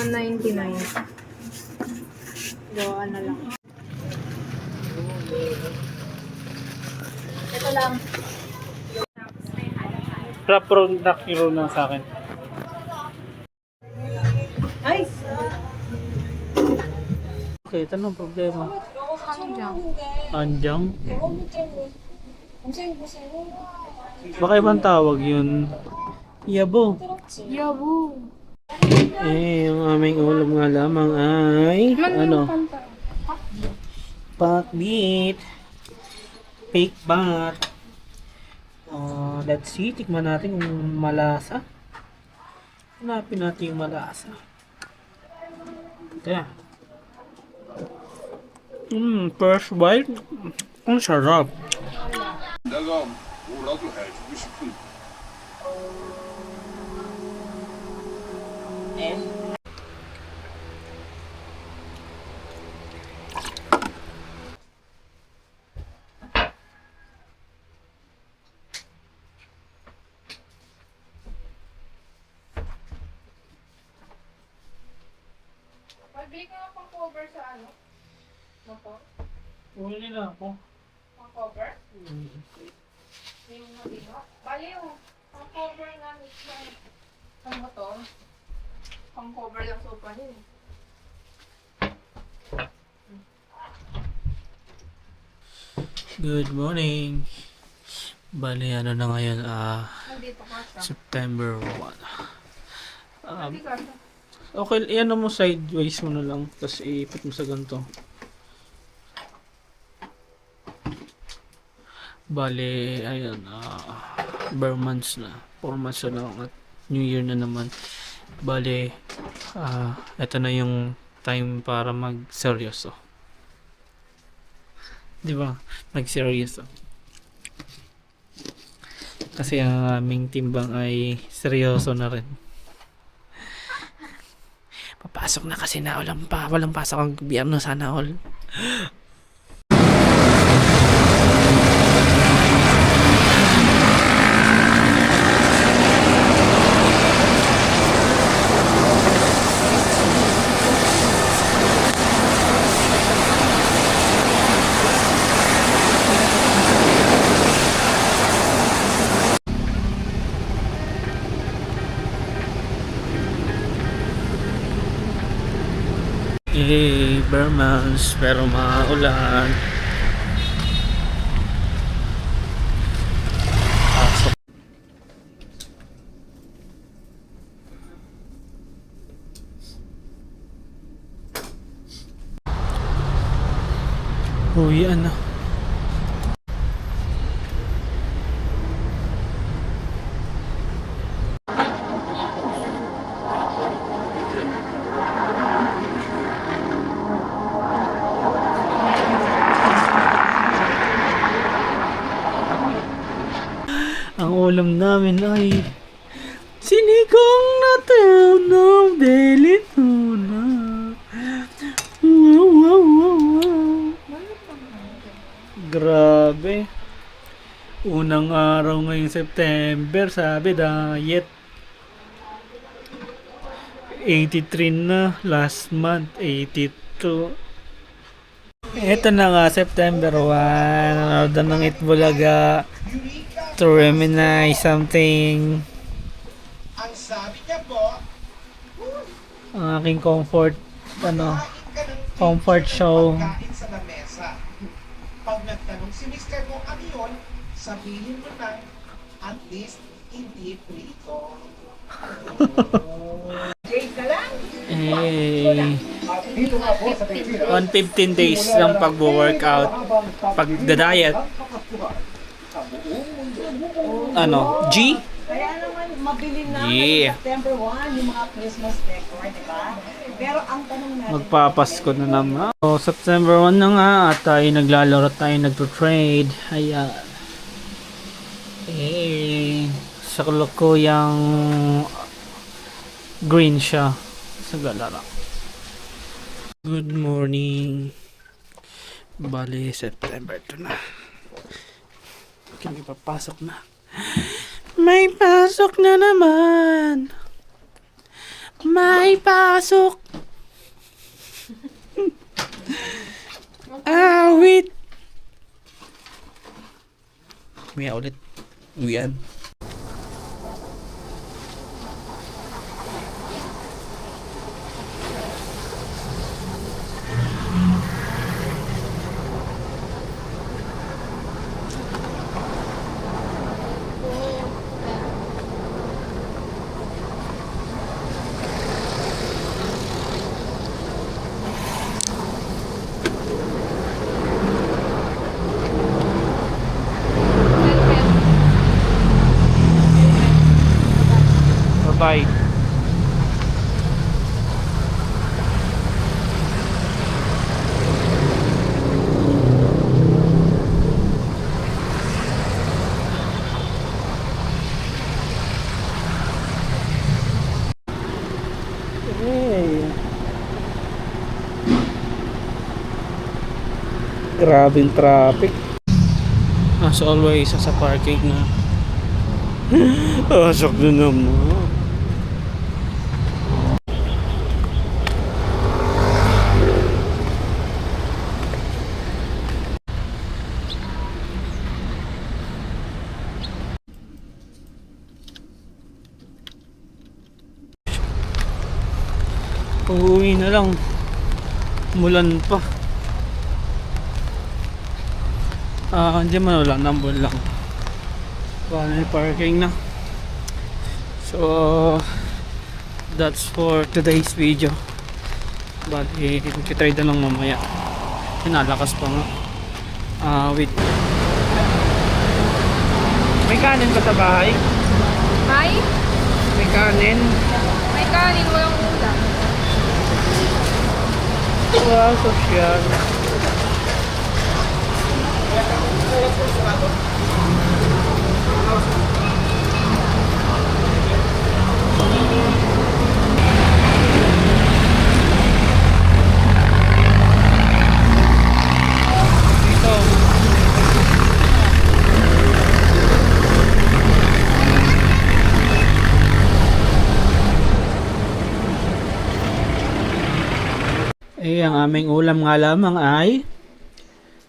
199. Gawa na lang. Ito lang. Wrap product hero na sa akin. Ay! Okay, ito na problema. Kanjang. Anjang? Baka ibang tawag yun. Yabo. Yabo. Ang aming ulam nga lamang ay pakbit. Fake bat. Let's see, tikman natin kung malasa. Hanapin natin yung malasa. Kaya. First bite. Ang sarap. 내가 뭐라도 해주고 싶은 Magbili ka ng pang-cover sa ano? Motor? Uli na ako. Pang-cover? Yung mabilo? Bali yung pang-cover nga mismo ng motor. Pang-cover lang sa upahin. Good morning. Bali, ano na ngayon? Nandito ka siya. September 1. Nandito ka siya. Okay, iyan mo sideways mo na lang. Tapos iipit mo sa ganito. Bali, ayun. Bare months na. 4 months na lang. At New Year na naman. Bali, ito na yung time para mag-seryoso. Di ba? Mag-seryoso. Kasi ang aming timbang ay seryoso na rin. Papasok na kasi na walang pasok ang gobyerno sana all. Burmans, pero maulan. Pasok. Uy, ano? Ang ulam namin ay sinigang na tunaw, deli tuna. Wow, wow, wow, wow. Grabe. Unang araw ngayong September, sabi diet. 83 na, last month 82. Ito na nga, September 1. Nanood na ng Itbulaga to reminisce something. Ang sabi niya po, Ang aking comfort show. pagkain sa lamesa. Pag nagtanong si Mr. kung ano yun, sabihin mo na, at least hindi prito. Eh, 115 days ng pag-workout, pag-diet. Ano? G? Kaya naman mabili na Yeah. September 1 yung mga Christmas decor, di ba? Pero ang tanong natin, Magpapasko na naman. So, September 1 na nga at tayo naglalaro tayo, nagto-trade. Ayan. Sa kalukuyang green siya sa galera. Good morning. Bali, September 2 na. Kami papasok na. May pasok na naman. May pasok! Awit! May ulit. Uyan. Bye-bye. Hey. Grabing traffic. As always, sa parking na. Asok na naman. Uuwi na lang. Mulan pa. Hindi man wala. Nambol lang. May parking na. So, that's for today's video. But, kitry na lang mamaya. Pinalakas pa nga. Wait. May kanin ba sa bahay? May? May kanin. May kanin, walang ulam. Wow, social. Ang aming ulam nga lamang ay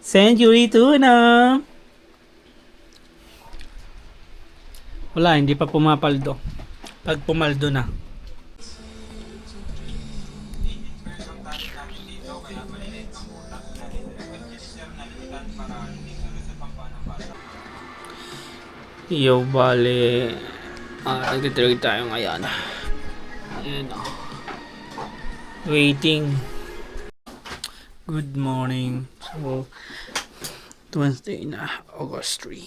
century tuna. Wala, hindi pa pumapaldo. Pag pumaldo na. Yo, bale. Nagtitrade tayo ngayon. Ayan o. Waiting. Good morning. So, Wednesday na, August 3.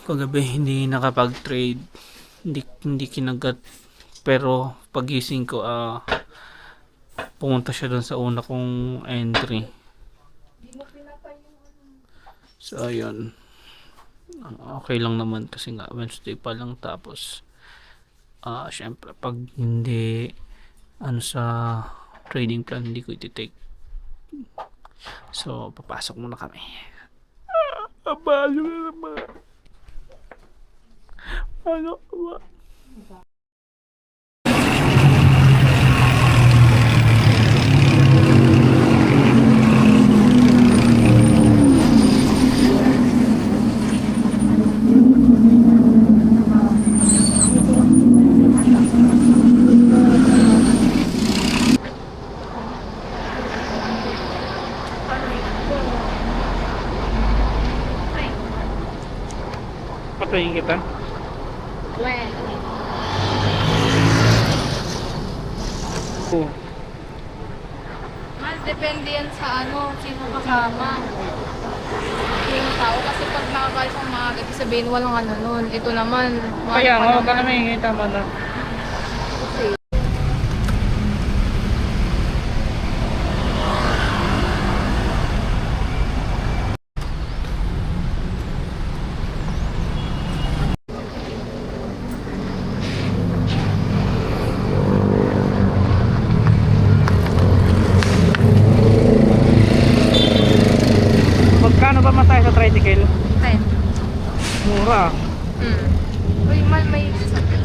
Kagabi hindi nakapag-trade. Hindi kinagat. Pero pagising ko, pumunta siya doon sa una kong entry. So, ayun. Okay lang naman kasi nga Wednesday pa lang, tapos syempre pag hindi sa trading plan hindi ko iti-take. So papasok muna kami. Abalo na naman. Ano ba? Patayin kita. Well. Oh. Mas depende yan sa sino kasama. Yung tao kasi pag nakakalis ang mga gabi sabihin walang nun. Ito naman. Kaya nga, huwag ka na may tama na. Magkano ba matay sa tricycle? 10. Mura. Uy, may sakit.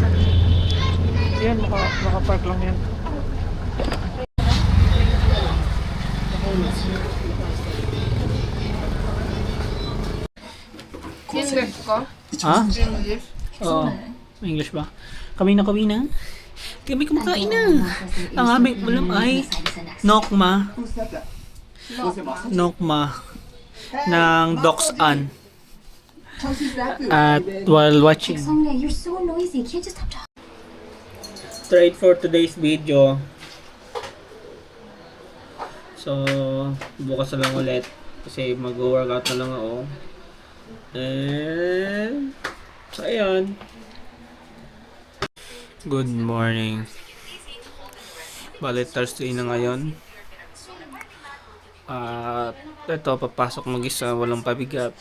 Yan, naka-park lang yan. Yung lift ko? Ha? Yung lift? Oo. English ba? Kami na. Kami kumakain na. Ang aming ulam ay nokma. Nokma ng Doksan. At while watching. Songya, you're so noisy. Can't just stop talking. Try it for today's video. So, bukas na lang ulit. Kasi mag-workout na lang ako. And, so ayan. Good morning. Bale, Thursday na ngayon. At ito, papasok mag-isa, walang pabigat.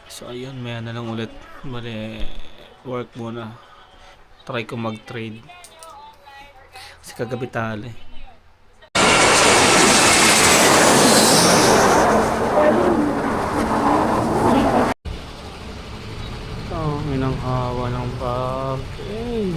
So ayun, maya na lang ulit. Bale, work muna. Try ko mag-trade. Kasi kagabi tali. Oh, minanghawa ng parking.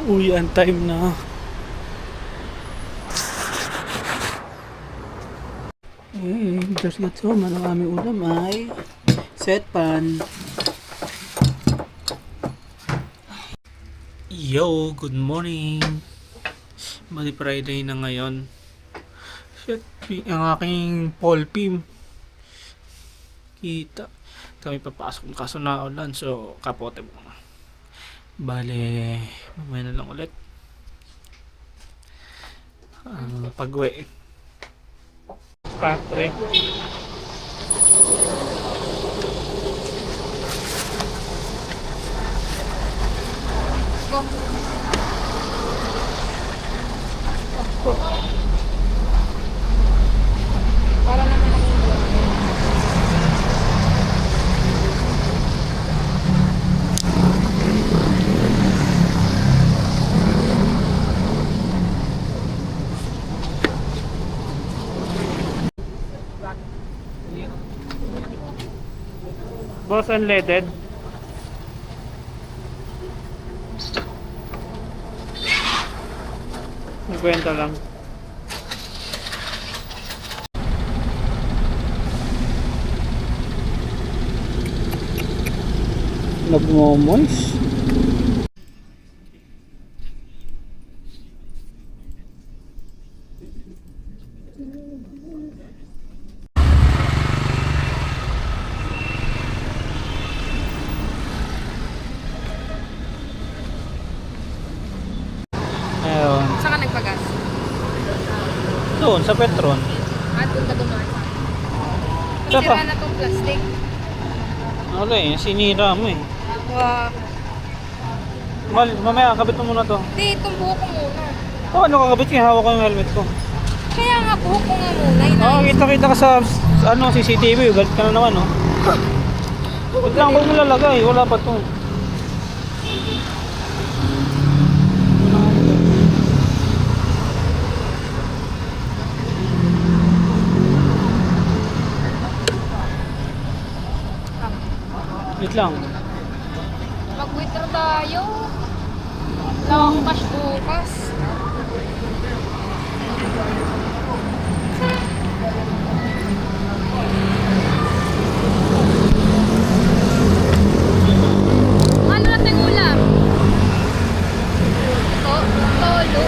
Uy, ang time na. Just got home. Ang aming ulam ay set pan. Yo, good morning. Bali Friday na ngayon. Shit, ang aking Paul Pim. Kita. Kami papasok ng kaso na ulan. So, kapote mo. Bale, mamaya na lang ulit. Pag-uwi. Factory. Go. Para naman ako. Boss, unleaded. Nagkwenta lang. Nagmomos. Ayun. Saan ka nagpagas? Doon, sa Petron. At doon ka dumaan. Saan pa? Sira na tong plastic. Wala eh, sinira mo eh. Wow. Mamaya, kabit mo muna to. Hindi, itong buhok ko muna. Oh, ano kakabit ko? Hawak ko yung helmet ko. Kaya nga, buhok ko nga muna. Oh, kita ka sa CCTV. Galit ka na naman, oh. Huwag lang, huwag mo lalagay. Wala pa to. Wait lang. Mag-withdraw tayo. Wala akong cash bukas. Ano natin ulam? Tolo.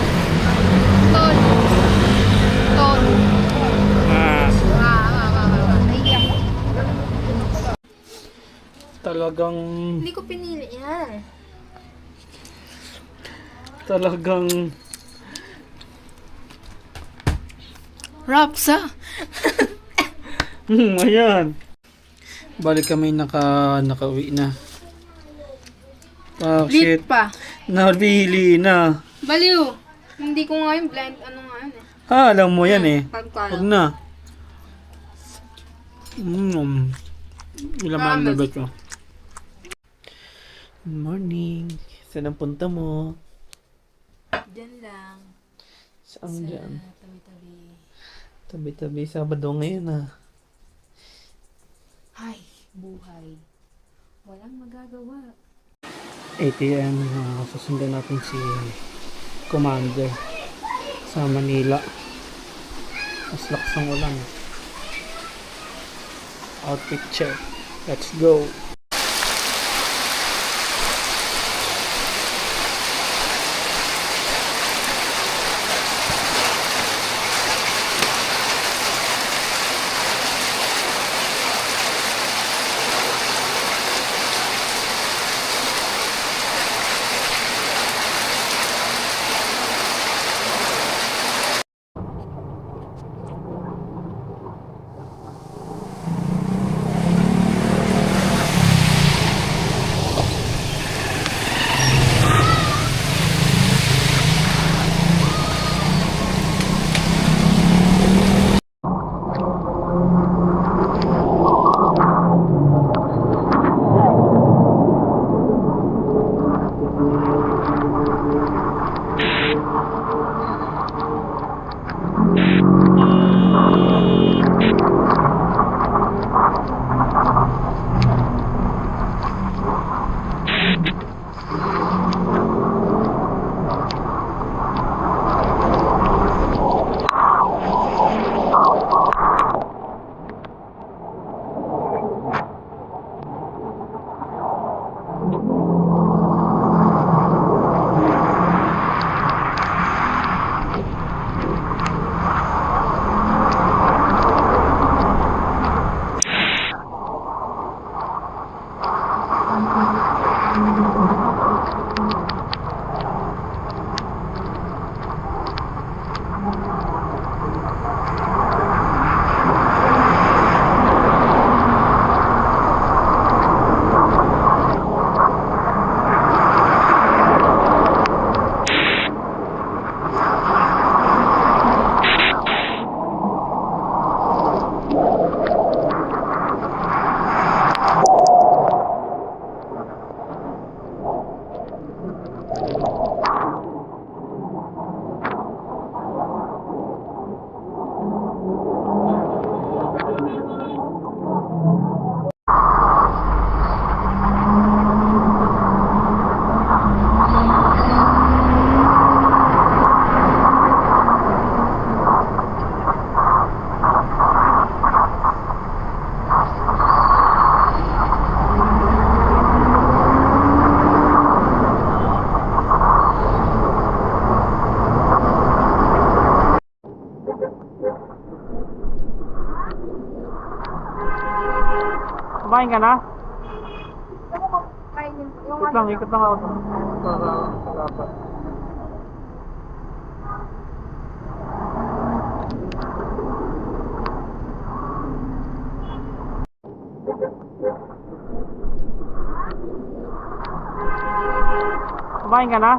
Naiiyak ko. Talagang Hindi ko pinili yan. Rapsa. Ayan. Balik kami nakauwi na. Oh, shit. Lit pa. Nabili na. Baliw. Hindi ko nga yung blind. Ano nga yun eh. Alam mo yan eh. Pagkala. Huwag na. Ilang Promise. malamabot ko. Good morning. Saan ang punta mo? Diyan lang. Saan dyan? Tabi-tabi. Tabi-tabi. Sabado ngayon ah. Ay, buhay. Walang magagawa. 8 AM. Susundan natin si Commander sa Manila. Mas lakas ng ulan. Outfit check. Let's go. Kumain ka na? Ikot lang ako to. Para dapat. Kumain ka na?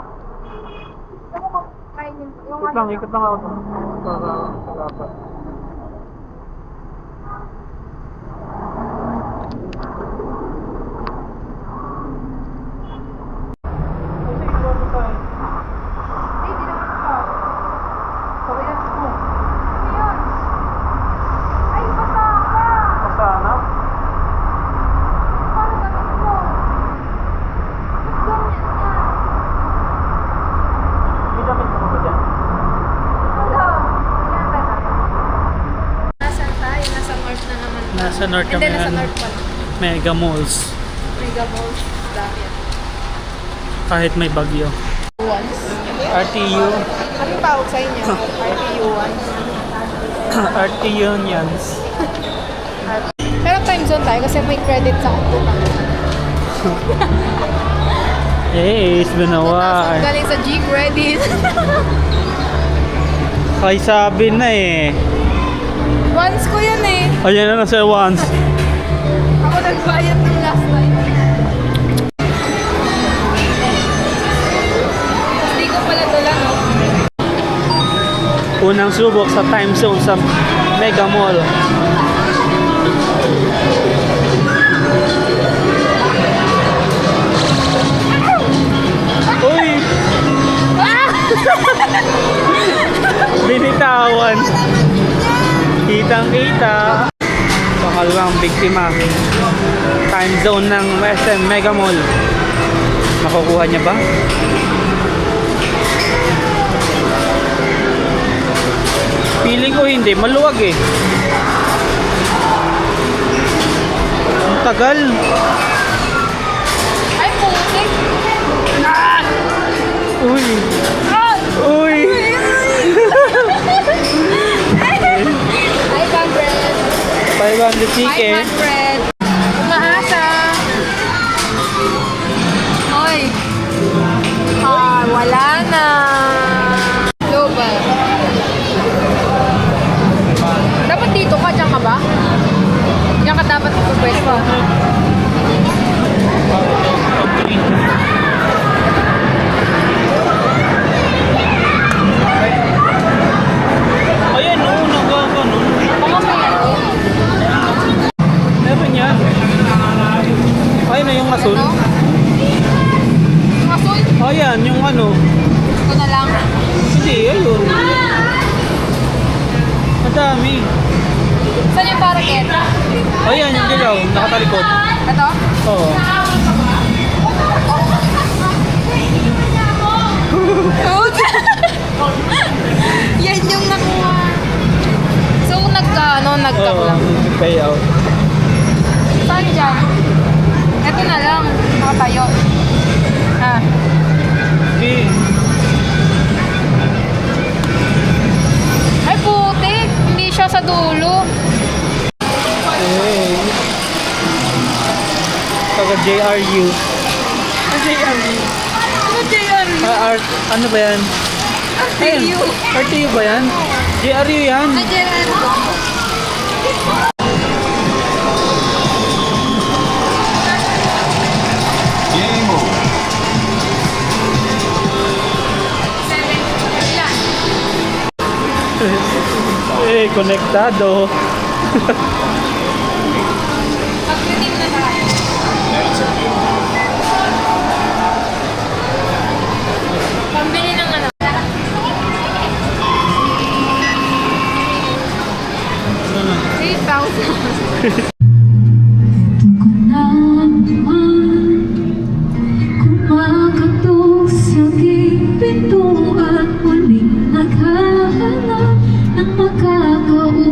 Ikot lang ako to. Para dapat. Nasa north kami Hindi, nasa ng north pala. Mega Malls. Mega Malls. Dami. Kahit may bagyo. Once. RTU. Anong tawag sa inyo? RTU once. RTU Unions. Pero time zone tayo kasi may credit sa computer. Eh, it's been a while. Galing sa G-Credit. Ay, sabi na eh. Once ko yun eh. Ayan na sa once. Ako nagbayad ng last time. Hindi ko pala doon lang Unang subok sa time zone sa Mega Mall. Uy! Binitawan. Kitang-kita. Pakalawang biktima. Time zone ng SM Mega Mall. Nakukuha niya ba? Feeling ko hindi. Maluwag eh. Ang tagal. Ay, putik! Uy! Uy! 500! 500 chicken. 500! Umaasa! Hoy! Ah, wala na! Global. Dapat dito ka, dyan ka ba? Dyan ka dapat magpapwesto. Ayan, oo, nagkakanon. Meron yan. Ayun na yung asul. Ano? Yung asul? Ayan, yung ano. Ito na lang. Hindi, ayun. Ang dami. Saan yung paraket? Ayan, yung dilaw, nakatalikod. Ito? Oo. Yan yung nakuha. So, nagka lang. Payout. Saan dyan? Ito na lang. Nakatayo. Ha? Okay. Ay, putik. Hindi siya sa dulo. Okay. Taga JRU. JRU. Ano JRU? Art, ano ba yan? RTU. RTU ba yan? JRU yan. Ay, JRU. Game over. Eh, konektado. Pag-redeem na tayo. Pambili ng ano. $8,000. Kumakatok sa pinto at muling naghahanap ng makakausap.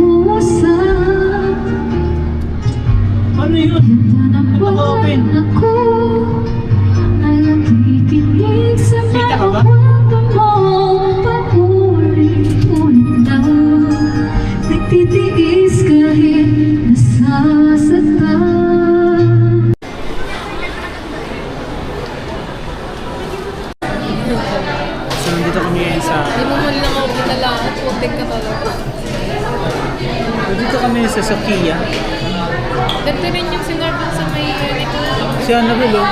Ano yun? Ito na Naka-open. ako ay nakikinig sa Kita ka ba? mga kwento mo paulit-ulit na nagtitiis kahit nasasaktan. So, nandito kami ngayon sa... Hindi mo mali na maupo na lang. Putik ka talaga. Nandito kami sa Sokia. Ganito rin yung sinerve sa may unit. Si Annabelle, oh.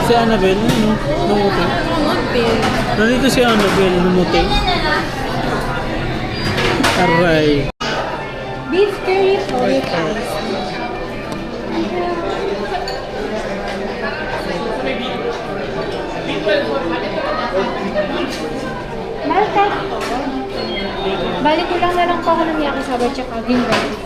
Si Annabelle, ano? Numuti. Hotel. Nandito si Annabelle, numuti. Aray. Beef curry for your guys. Malta. Balik ko lang na lang pa ako ng yakisawa tsaka green rice.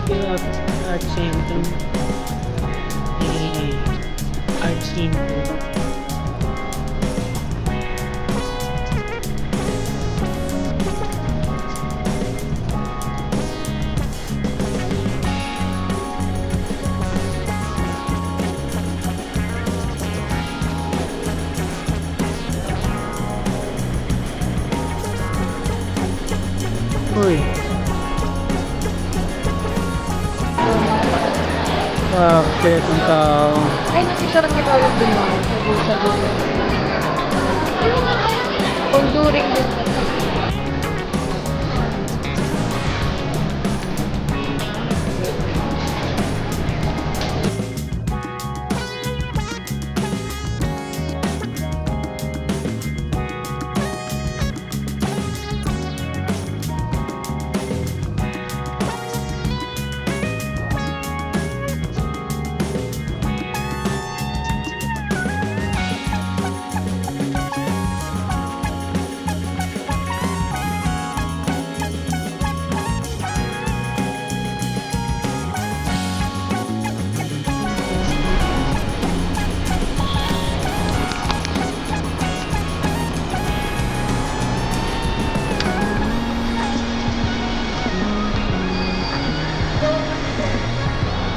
Here at Shington. Bakit ang tao? Ay, nasisarang kita ulit dun mo. Sa dulo. Kung during dun.